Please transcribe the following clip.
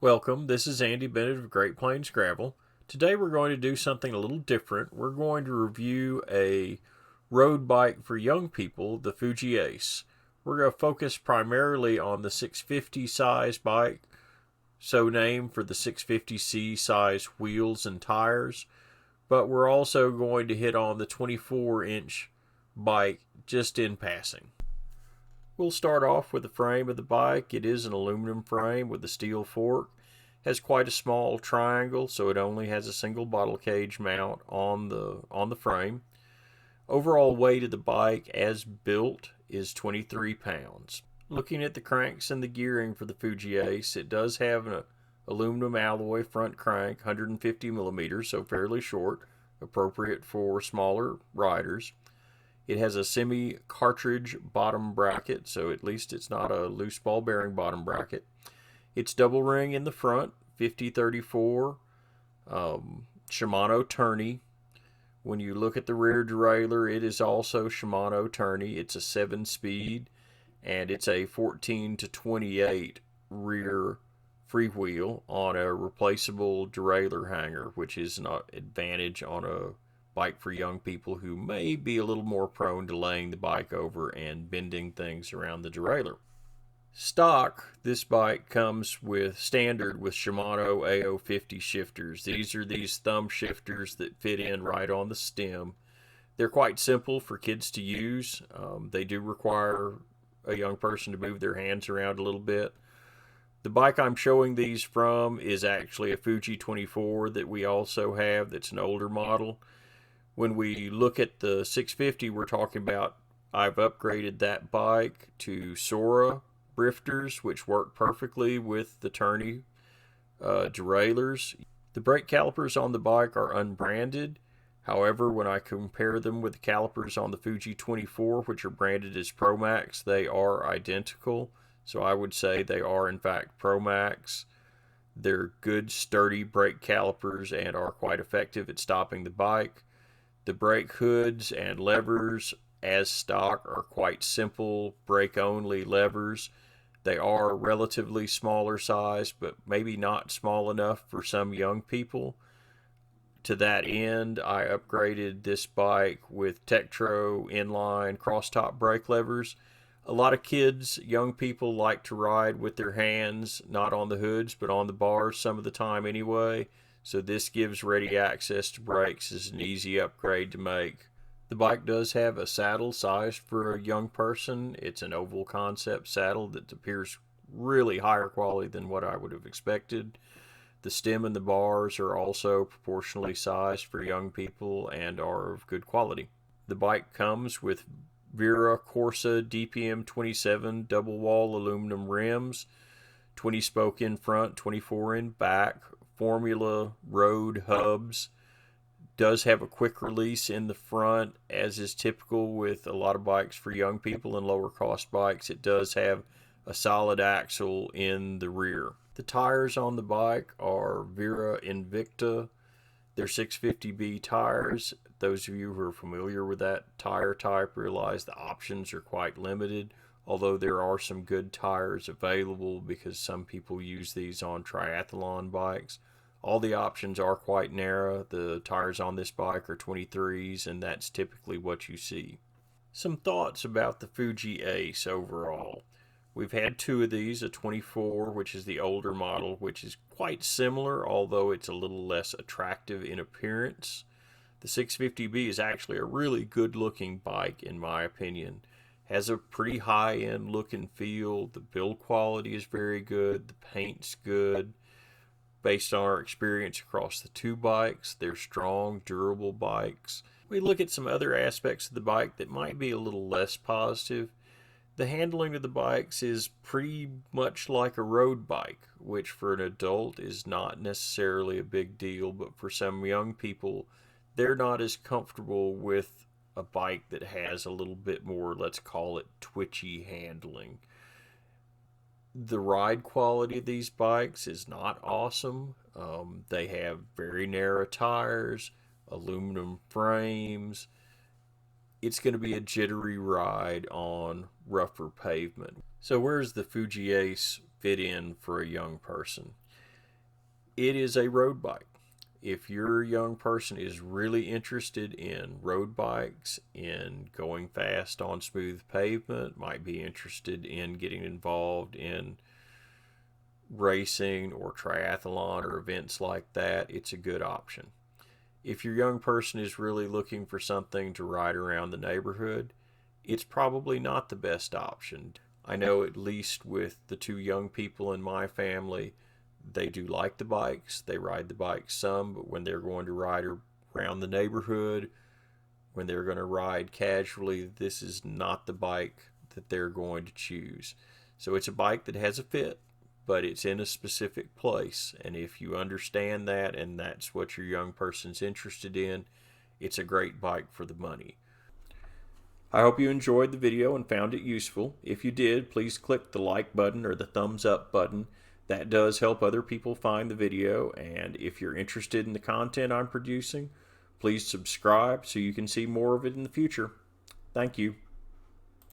Welcome, this is Andy Bennett of Great Plains Gravel. Today we're going to do something a little different. We're going to review a road bike for young people, the Fuji Ace. We're going to focus primarily on the 650 size bike, so named for the 650C size wheels and tires, but we're also going to hit on the 24-inch bike just in passing. We'll start off with the frame of the bike. It is an aluminum frame with a steel fork. Has quite a small triangle, so it only has a single bottle cage mount on the frame. Overall weight of the bike as built is 23 pounds. Looking at the cranks and the gearing for the Fuji Ace, it does have an aluminum alloy front crank, 150 millimeters, so fairly short, appropriate for smaller riders. It has a semi-cartridge bottom bracket, so at least it's not a loose ball bearing bottom bracket. It's double ring in the front, 5034 Shimano tourney. When you look at the rear derailleur, it is also Shimano tourney. It's a 7-speed, and it's a 14 to 28 rear freewheel on a replaceable derailleur hanger, which is an advantage on a bike for young people who may be a little more prone to laying the bike over and bending things around the derailleur. Stock, this bike comes with standard with Shimano AO50 shifters. These are these thumb shifters that fit in right on the stem. They're quite simple for kids to use. They do require a young person to move their hands around a little bit. The bike I'm showing these from is actually a Fuji 24 that we also have that's an older model. When we look at the 650 we're talking about, I've upgraded that bike to Sora brifters, which work perfectly with the tourney derailleurs. The brake calipers on the bike are unbranded. However, when I compare them with the calipers on the Fuji 24, which are branded as Pro Max, they are identical. So I would say they are in fact Pro Max. They're good, sturdy brake calipers and are quite effective at stopping the bike. The brake hoods and levers as stock are quite simple brake-only levers. They are relatively smaller size, but maybe not small enough for some young people. To that end, I upgraded this bike with Tektro inline crosstop brake levers. A lot of kids, young people, like to ride with their hands, not on the hoods, but on the bars some of the time anyway. So this gives ready access to brakes as an easy upgrade to make. The bike does have a saddle sized for a young person. It's an oval concept saddle that appears really higher quality than what I would have expected. The stem and the bars are also proportionally sized for young people and are of good quality. The bike comes with Vera Corsa DPM 27 double wall aluminum rims, 20 spoke in front, 24 in back, Formula road hubs. Does have a quick release in the front, as is typical with a lot of bikes for young people and lower cost bikes. It does have a solid axle in the rear. The tires on the bike are Vera Invicta. They're 650B tires. Those of you who are familiar with that tire type realize the options are quite limited, although there are some good tires available because some people use these on triathlon bikes. All the options are quite narrow. The tires on this bike are 23s, and that's typically what you see. Some thoughts about the Fuji Ace overall. We've had two of these, a 24, which is the older model, which is quite similar, although it's a little less attractive in appearance. The 650B is actually a really good looking bike in my opinion. Has a pretty high end look and feel. The build quality is very good. The paint's good. Based on our experience across the two bikes, they're strong, durable bikes. We look at some other aspects of the bike that might be a little less positive. The handling of the bikes is pretty much like a road bike, which for an adult is not necessarily a big deal, but for some young people, they're not as comfortable with a bike that has a little bit more, let's call it, twitchy handling. The ride quality of these bikes is not awesome. They have very narrow tires, aluminum frames. It's going to be a jittery ride on rougher pavement. So where's the Fuji Ace fit in for a young person? It is a road bike. If your young person is really interested in road bikes, in going fast on smooth pavement, might be interested in getting involved in racing or triathlon or events like that, it's a good option. If your young person is really looking for something to ride around the neighborhood, it's probably not the best option. I know, at least with the two young people in my family, they do like the bikes. They ride the bikes some, but when they're going to ride around the neighborhood, when they're going to ride casually, this is not the bike that they're going to choose. So it's a bike that has a fit, but it's in a specific place. And if you understand that and that's what your young person's interested in, it's a great bike for the money. I hope you enjoyed the video and found it useful. If you did, please click the like button or the thumbs up button. That does help other people find the video. And if you're interested in the content I'm producing, please subscribe so you can see more of it in the future. Thank you.